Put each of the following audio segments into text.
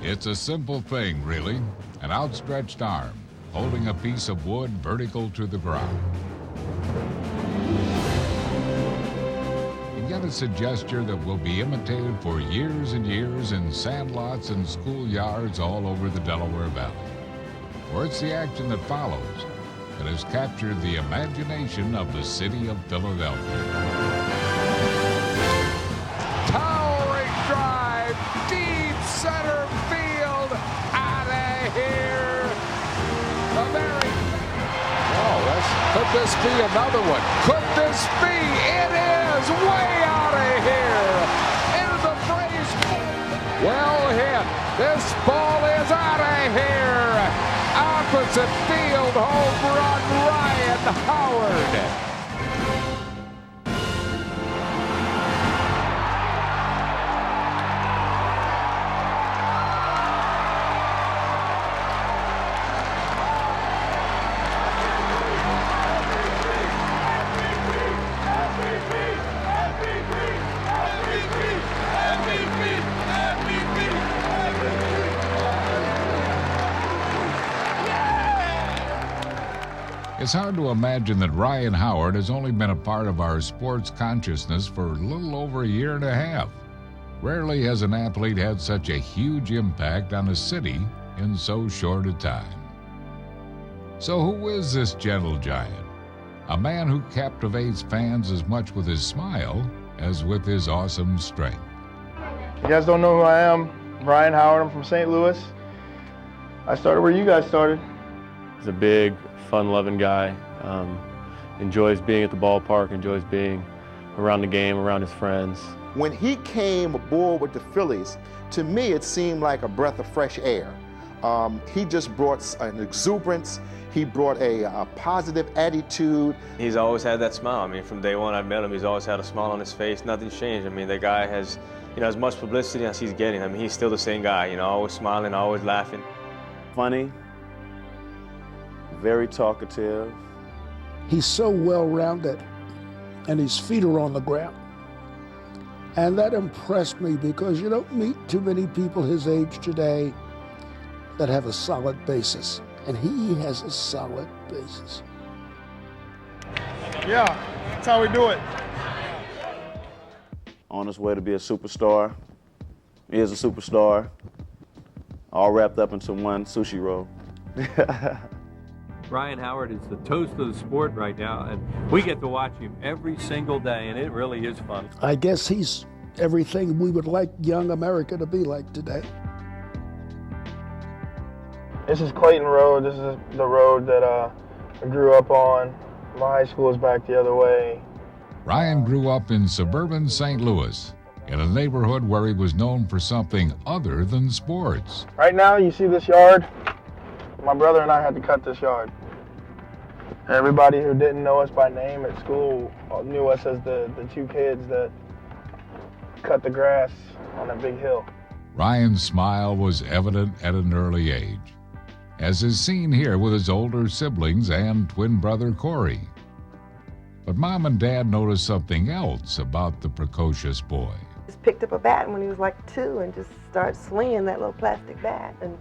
It's a simple thing, really. An outstretched arm, holding a piece of wood vertical to the ground. And yet it's a gesture that will be imitated for years and years in sandlots and schoolyards all over the Delaware Valley. For it's the action that follows that has captured the imagination of the city of Philadelphia. Towering drive, deep center field, out of here. Could this be another one? Could this be? It is way out of here. Into the brace. Well hit. This ball is out of here. Opposite field, home run, Ryan Howard. It's hard to imagine that Ryan Howard has only been a part of our sports consciousness for a little over a year and a half. Rarely has an athlete had such a huge impact on a city in so short a time. So who is this gentle giant? A man who captivates fans as much with his smile as with his awesome strength. You guys don't know who I am. I'm Ryan Howard. I'm from St. Louis. I started where you guys started. He's a big, fun-loving guy, enjoys being at the ballpark, enjoys being around the game, around his friends. When he came aboard with the Phillies, to me it seemed like a breath of fresh air. He just brought an exuberance, he brought a positive attitude. He's always had that smile. I mean, from day one I met him, he's always had a smile on his face, nothing's changed. I mean, the guy has, as much publicity as he's getting. I mean, he's still the same guy, always smiling, always laughing. Funny. Very talkative. He's so well-rounded, and his feet are on the ground. And that impressed me because you don't meet too many people his age today that have a solid basis. And he has a solid basis. Yeah, that's how we do it. On his way to be a superstar. He is a superstar. All wrapped up into one sushi roll. Ryan Howard is the toast of the sport right now, and we get to watch him every single day, and it really is fun. I guess he's everything we would like young America to be like today. This is Clayton Road. This is the road that I grew up on. My high school is back the other way. Ryan grew up in suburban St. Louis, in a neighborhood where he was known for something other than sports. Right now, you see this yard? My brother and I had to cut this yard. Everybody who didn't know us by name at school knew us as the two kids that cut the grass on that big hill. Ryan's smile was evident at an early age, as is seen here with his older siblings and twin brother Corey. But Mom and Dad noticed something else about the precocious boy. Just picked up a bat when he was like 2 and just started swinging that little plastic bat. And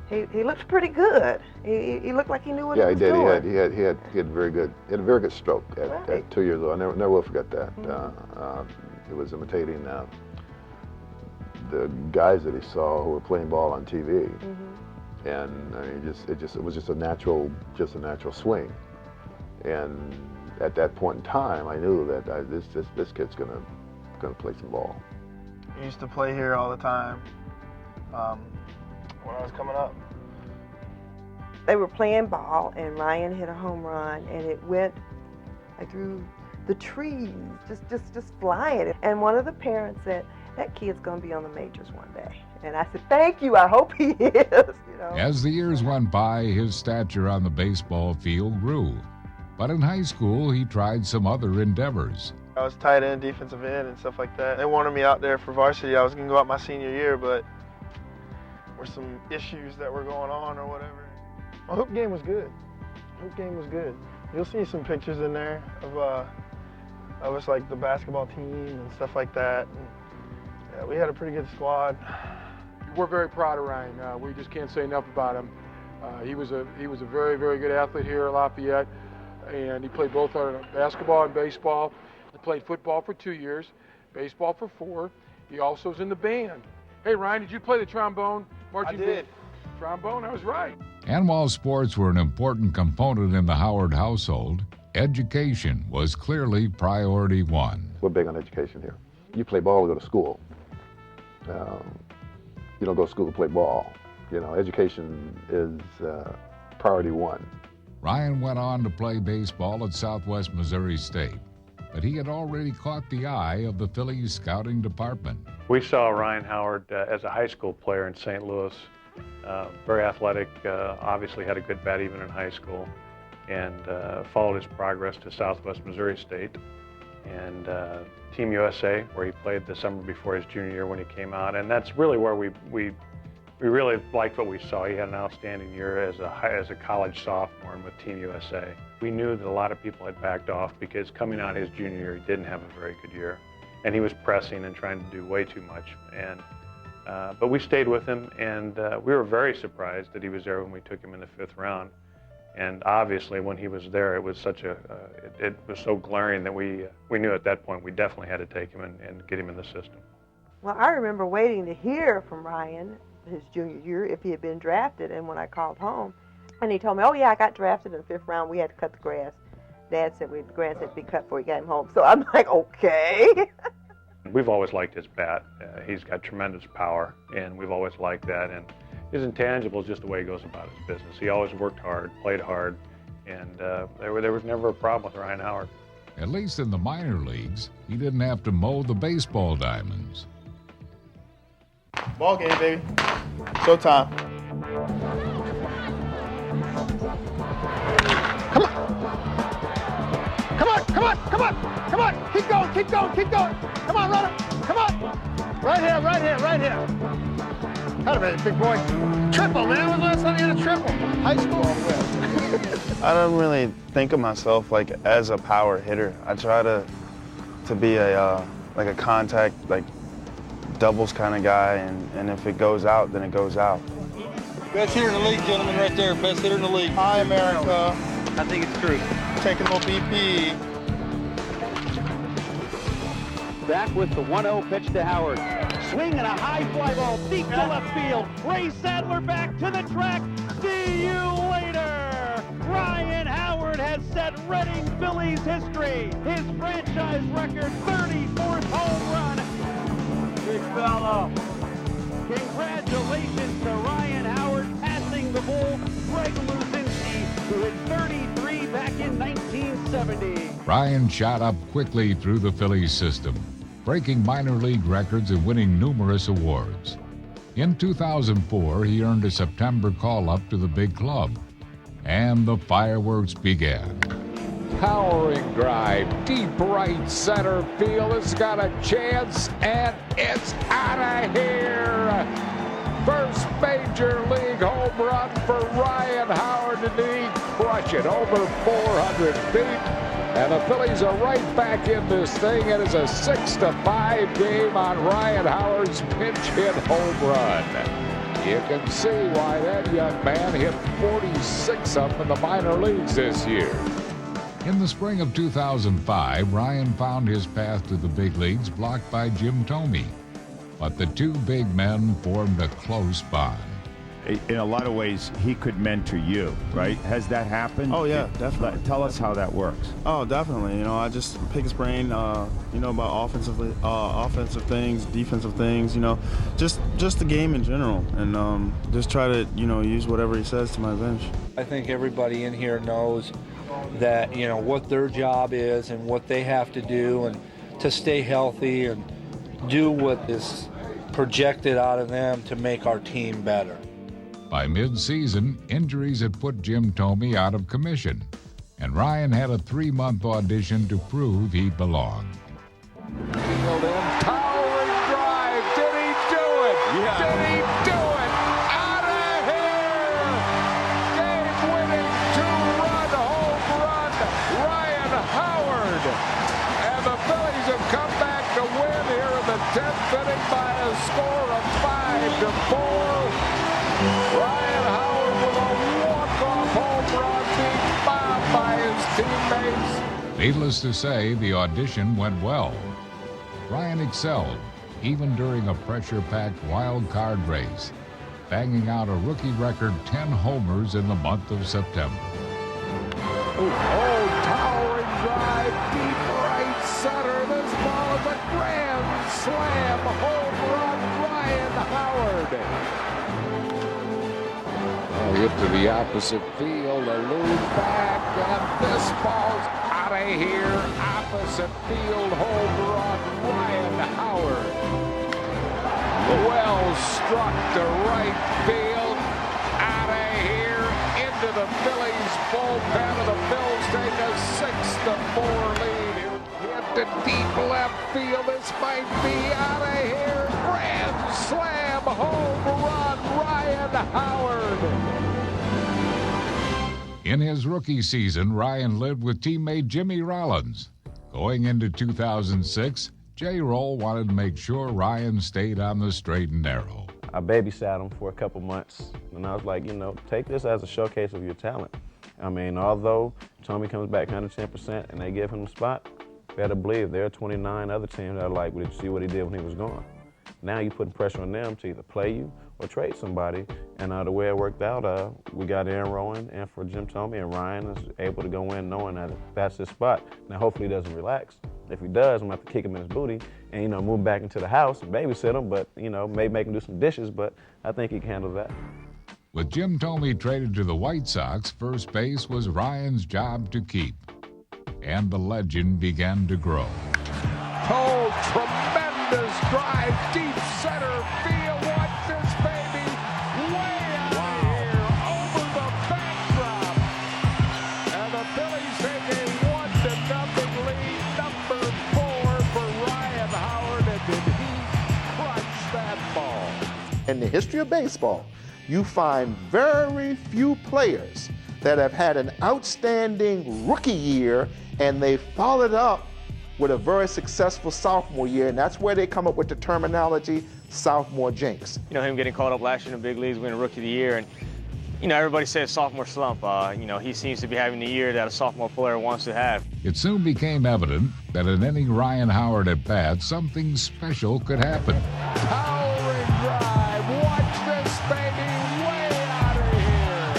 he looked pretty good. He looked like he knew what he was doing. Yeah, he did. He had a very good stroke at 2 years old. I never will forget that. Mm-hmm. He was imitating the guys that he saw who were playing ball on TV. Mm-hmm. And I mean, it was just a natural swing. And at that point in time, I knew that this kid's gonna play some ball. He used to play here all the time. When I was coming up. They were playing ball, and Ryan hit a home run, and it went through the trees, just flying. And one of the parents said, "That kid's going to be on the majors one day." And I said, "Thank you, I hope he is." As the years went by, his stature on the baseball field grew. But in high school, he tried some other endeavors. I was tight end, defensive end, and stuff like that. They wanted me out there for varsity. I was going to go out my senior year, but some issues that were going on or whatever. My hoop game was good. You'll see some pictures in there of us, like the basketball team and stuff like that. And, yeah, we had a pretty good squad. we're very proud of Ryan. We just can't say enough about him. He was a very, very good athlete here at Lafayette, and he played both basketball and baseball. He played football for 2 years, baseball for 4. He also was in the band. Hey, Ryan, did you play the trombone? I did. Trombone, I was right. And while sports were an important component in the Howard household, education was clearly priority one. We're big on education here. You play ball, you go to school. You don't go to school to play ball. Education is priority one. Ryan went on to play baseball at Southwest Missouri State, but he had already caught the eye of the Phillies scouting department. We saw Ryan Howard as a high school player in St. Louis. Very athletic, obviously had a good bat even in high school, and followed his progress to Southwest Missouri State and Team USA, where he played the summer before his junior year when he came out. And that's really where we really liked what we saw. He had an outstanding year as a college sophomore and with Team USA. We knew that a lot of people had backed off because coming out his junior year, he didn't have a very good year. And he was pressing and trying to do way too much. But we stayed with him, and we were very surprised that he was there when we took him in the 5th round. And obviously, when he was there, it was it was so glaring that we knew at that point we definitely had to take him and get him in the system. Well, I remember waiting to hear from Ryan his junior year if he had been drafted, and when I called home, and he told me, oh yeah, I got drafted in the 5th round, we had to cut the grass. Dad said the grass had to be cut before he got him home. So I'm like, okay. We've always liked his bat. He's got tremendous power, and we've always liked that. And his intangible is just the way he goes about his business. He always worked hard, played hard, and there was never a problem with Ryan Howard. At least in the minor leagues, he didn't have to mow the baseball diamonds. Ball game, baby. Showtime. Come on. Come on, come on, come on, come on. Keep going, keep going, keep going. Come on, runner. Come on. Right here, right here, right here. Got a minute, big boy. Triple, man. When was the last time you had a triple? High school. I don't really think of myself like as a power hitter. I try to be a like a contact, like doubles kind of guy, and if it goes out, then it goes out. Best hitter in the league, gentlemen, right there. Best hitter in the league. Hi, America. I think it's true. Taking a little BP. Back with the 1-0 pitch to Howard. Swinging a high fly ball deep to left field. Ray Sadler back to the track. See you later. Ryan Howard has set Reading Phillies history. His franchise record 34th home run. Big fella. Congratulations to Ryan Howard passing the bull, Greg Luzinski, who hit 33 back in 1970. Ryan shot up quickly through the Phillies system, breaking minor league records and winning numerous awards. In 2004, he earned a September call-up to the big club, and the fireworks began. Powering drive, deep right center field. It's got a chance, and it's out of here. First major league home run for Ryan Howard, and he crushed it over 400 feet. And the Phillies are right back in this thing. It is a 6-5 game on Ryan Howard's pinch hit home run. You can see why that young man hit 46 of them in the minor leagues this year. In the spring of 2005, Ryan found his path to the big leagues blocked by Jim Thome. But the two big men formed a close bond. In a lot of ways, he could mentor you, right? Has that happened? Oh, yeah, definitely. Tell us how that works. Oh, definitely. You know, I just pick his brain, about offensive things, defensive things, just the game in general. And just try to, use whatever he says to my bench. I think everybody in here knows that, what their job is and what they have to do and to stay healthy and do what is projected out of them to make our team better. By mid-season, injuries had put Jim Thome out of commission, and Ryan had a 3-month audition to prove he belonged. Towering drive. Did he do it? Yeah. Did he do it? Out of here! Game-winning 2-run home run, Ryan Howard. And the Phillies have come back to win here in the 10th inning by a score of 5-3. to 4. Ryan Howard with a walk-off home run being bombed by his teammates. Needless to say, the audition went well. Ryan excelled, even during a pressure-packed wild card race, banging out a rookie record 10 homers in the month of September. Oh, towering drive, deep right center. This ball is a grand slam home run, Ryan Howard. Hit to the opposite field, a loop back, and this ball's out of here. Opposite field, home run, Ryan Howard. Well struck to right field, out of here, into the Phillies bullpen, and the Phils take a 6-4 lead. Hit to deep left field, this might be out of here. Grand slam, home run, Ryan Howard. In his rookie season, Ryan lived with teammate Jimmy Rollins. Going into 2006, J-Roll wanted to make sure Ryan stayed on the straight and narrow. I babysat him for a couple months, and I was like, take this as a showcase of your talent. I mean, although Tommy comes back 110% and they give him the spot, you better believe there are 29 other teams that are like, well, did you see what he did when he was gone? Now you're putting pressure on them to either play you or trade somebody. And the way it worked out, we got Aaron Rowan and for Jim Thome, and Ryan is able to go in knowing that that's his spot. Now, hopefully he doesn't relax. If he does, I'm going to have to kick him in his booty and, move him back into the house and babysit him, but, maybe make him do some dishes, but I think he can handle that. With Jim Thome traded to the White Sox, first base was Ryan's job to keep. And the legend began to grow. Oh, tremendous drive, deep center field. Watch this baby, way out of here, over the backdrop. And the Phillies take a 1-0 lead, number 4 for Ryan Howard, and did he crunch that ball? In the history of baseball, you find very few players that have had an outstanding rookie year and they followed up with a very successful sophomore year, and that's where they come up with the terminology sophomore jinx. Him getting called up last year in the big leagues, winning Rookie of the Year, and everybody says sophomore slump. He seems to be having the year that a sophomore player wants to have. It soon became evident that in any Ryan Howard at bat, something special could happen. Towering drive, watch this baby, way out of here.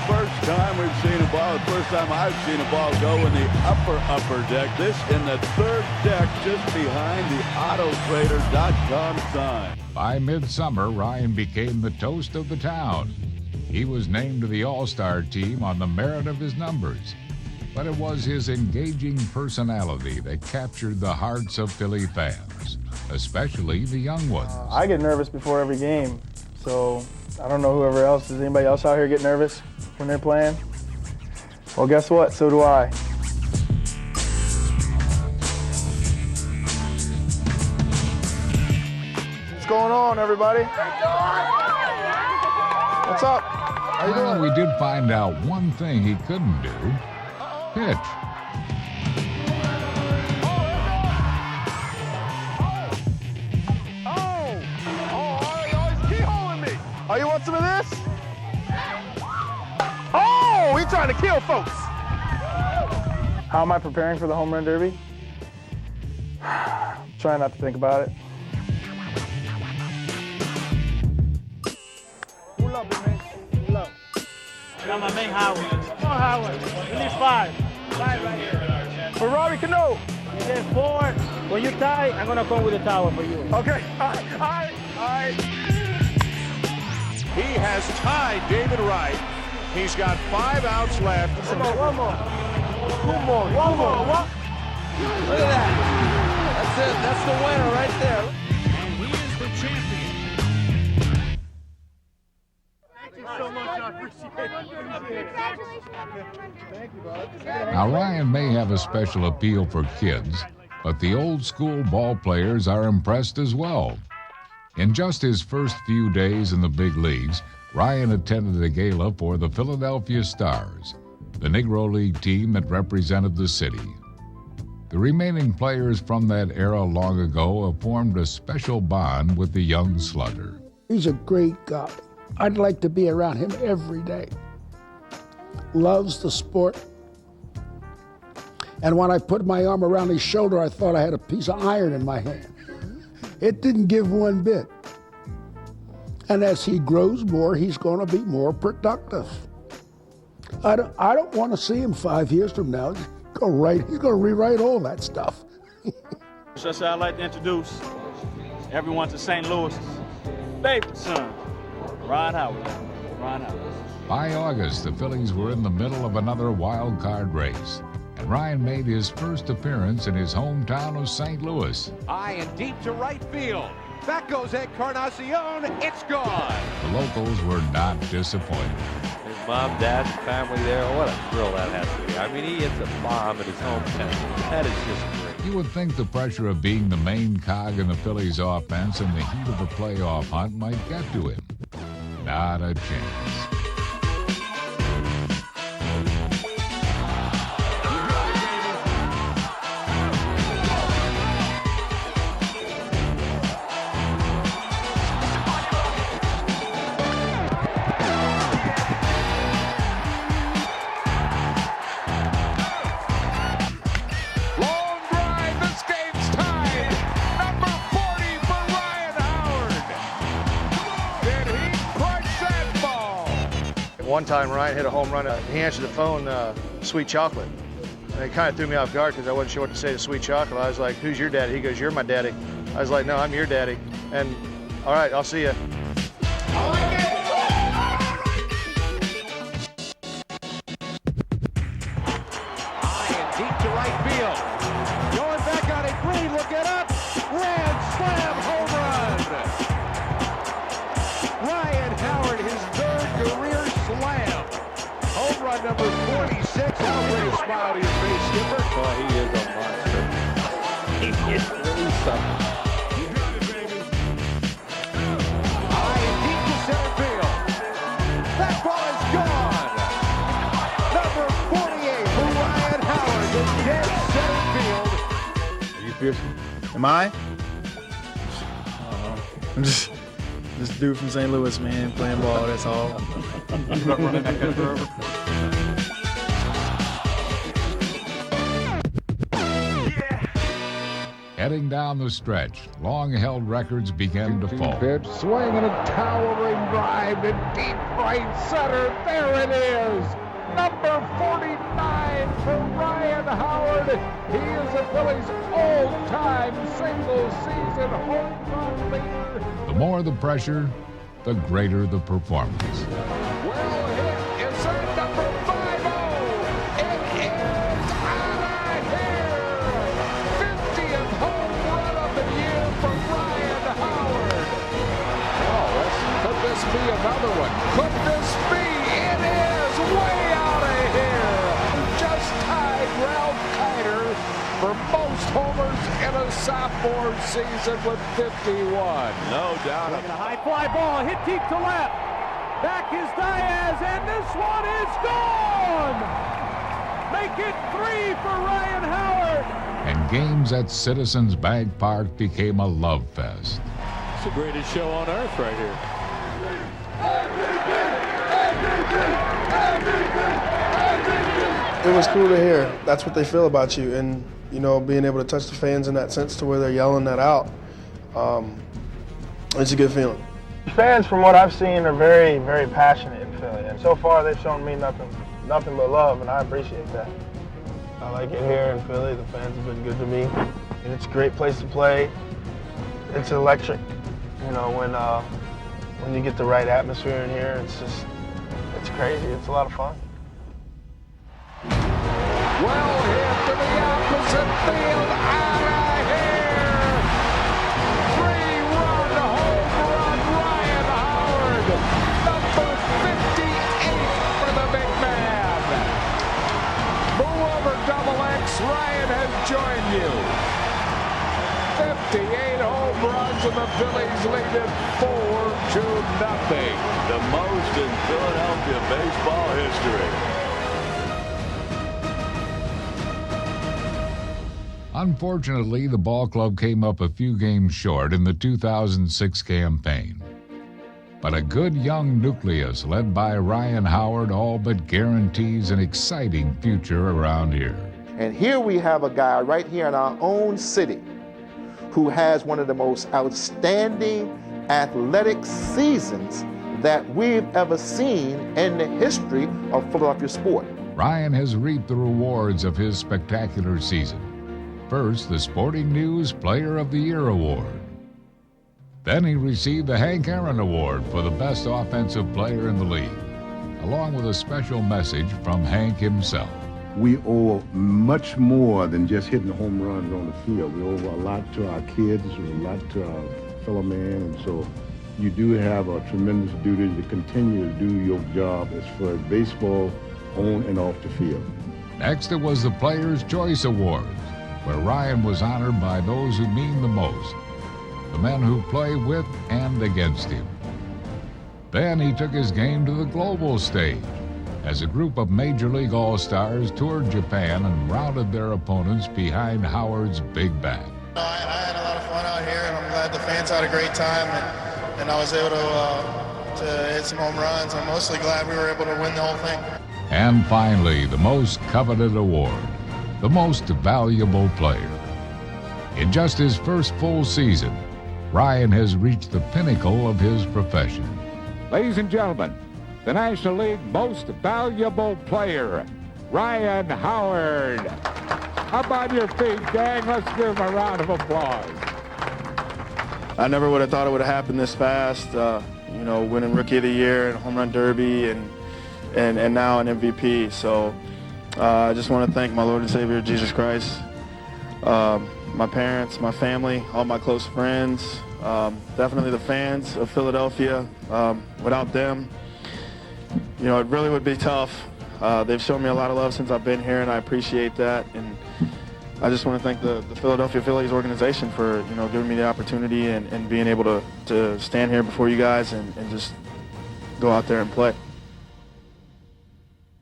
First time we've seen a ball, the first time I've seen a ball go in the upper deck. This in the third deck, just behind the Autotrader.com sign. By midsummer, Ryan became the toast of the town. He was named to the All-Star team on the merit of his numbers. But it was his engaging personality that captured the hearts of Philly fans, especially the young ones. I get nervous before every game, so I don't know whoever else. Does anybody else out here get nervous when they're playing? Well, guess what? So do I. What's going on, everybody? What's up? How you doing? We did find out one thing he couldn't do: pitch. He's keyholing me. Oh, you want some of this? Oh, he's trying to kill folks. How am I preparing for the home run derby? Trying not to think about it. Pull up, man. Pull up. Got my man Howard. Come on, Howard. We need 5. 5 right here. Ferrari Cano. You get 4. When you tie, I'm going to come with a tower for you. Okay. All right. He has tied David Wright. He's got 5 outs left. One more. Look at that. That's it. That's the winner right there. And he is the champion. Thank you so much. I appreciate it. Thank you, bud. Now, Ryan may have a special appeal for kids, but the old school ball players are impressed as well. In just his first few days in the big leagues, Ryan attended a gala for the Philadelphia Stars, the Negro League team that represented the city. The remaining players from that era long ago have formed a special bond with the young slugger. He's a great guy. I'd like to be around him every day. Loves the sport. And when I put my arm around his shoulder, I thought I had a piece of iron in my hand. It didn't give one bit. And as he grows more, he's going to be more productive. I don't want to see him 5 years from now. He's going to rewrite all that stuff. Just I'd like to introduce everyone to St. Louis' favorite son, Ryan Howard. Ryan Howard. By August, the Phillies were in the middle of another wild card race, and Ryan made his first appearance in his hometown of St. Louis. High and deep to right field. Back goes Encarnacion. It's gone. The locals were not disappointed. His mom, dad, family there. What a thrill that has to be. I mean, he hits a bomb in his hometown. That is just great. You would think the pressure of being the main cog in the Phillies' offense and the heat of the playoff hunt might get to him. Not a chance. One time Ryan hit a home run. He answered the phone, Sweet Chocolate. And it kind of threw me off guard because I wasn't sure what to say to Sweet Chocolate. I was like, who's your daddy? He goes, you're my daddy. I was like, no, I'm your daddy. And all right, I'll see you. High and deep to right field. Going back on it, Green, look it up. Grand slam home run. Ryan Howard, his third career slam. Home run number 46. How great a smile to your face, Skipper. Oh, he is a monster. He is really something. High and deep to center field. That ball is gone. Number 48 for Ryan Howard in dead center field. Are you Pearson? Am I? I'm just this dude from St. Louis, man, playing ball, that's all. Heading down the stretch, long-held records began to fall. Pitch, swing and a towering drive to deep right center. There it is. Number 49 for Ryan Howard. He is the Phillies' all-time single-season home run leader. The more the pressure, the greater the performance. Well hit. Is there number 50? It is out of here. 50th home run of the year for Ryan Howard. Oh, could this be another one? Could this be? It is way out of here. Just tied Ralph Kiner for most homers in a sophomore season with 51. No doubt. A high fly ball hit deep to left. Back is Diaz, and this one is gone. Make it 3 for Ryan Howard. And games at Citizens Bank Park became a love fest. It's the greatest show on earth right here. It was cool to hear. That's what they feel about you, and you know, being able to touch the fans in that sense to where they're yelling that out, it's a good feeling. Fans, from what I've seen, are very, very passionate in Philly, and so far they've shown me nothing but love, and I appreciate that. I like it here in Philly. The fans have been good to me, and it's a great place to play. It's electric, you know, when you get the right atmosphere in here. It's crazy. It's a lot of fun. Well hit to the opposite field, out of here. 3-run home run, Ryan Howard, number 58 for the big man. Move over, Double X. Ryan has joined you. 58 home runs, and the Phillies lead it 4-0. The most in Philadelphia baseball history. Unfortunately, the ball club came up a few games short in the 2006 campaign. But a good young nucleus led by Ryan Howard all but guarantees an exciting future around here. And here we have a guy right here in our own city who has one of the most outstanding athletic seasons that we've ever seen in the history of Philadelphia sport. Ryan has reaped the rewards of his spectacular season. First, the Sporting News Player of the Year award. Then he received the Hank Aaron Award for the best offensive player in the league, along with a special message from Hank himself. We owe much more than just hitting home runs on the field. We owe a lot to our kids, a lot to our fellow man, and so you do have a tremendous duty to continue to do your job as far as baseball on and off the field. Next, it was the Players' Choice Awards, where Ryan was honored by those who mean the most, the men who play with and against him. Then he took his game to the global stage as a group of Major League All-Stars toured Japan and routed their opponents behind Howard's big bat. I had a lot of fun out here, and I'm glad the fans had a great time, and I was able to hit some home runs. I'm mostly glad we were able to win the whole thing. And finally, the most coveted award, the most valuable player. In just his first full season, Ryan has reached the pinnacle of his profession. Ladies and gentlemen, the National League Most Valuable Player, Ryan Howard. Up on your feet, gang. Let's give him a round of applause. I never would have thought it would have happened this fast. You know, winning Rookie of the Year and Home Run Derby and now an MVP. So I just want to thank my Lord and Savior, Jesus Christ, my parents, my family, all my close friends, definitely the fans of Philadelphia. Without them, you know, it really would be tough. They've shown me a lot of love since I've been here, and I appreciate that. And I just want to thank the Philadelphia Phillies organization for, you know, giving me the opportunity and being able to stand here before you guys and just go out there and play.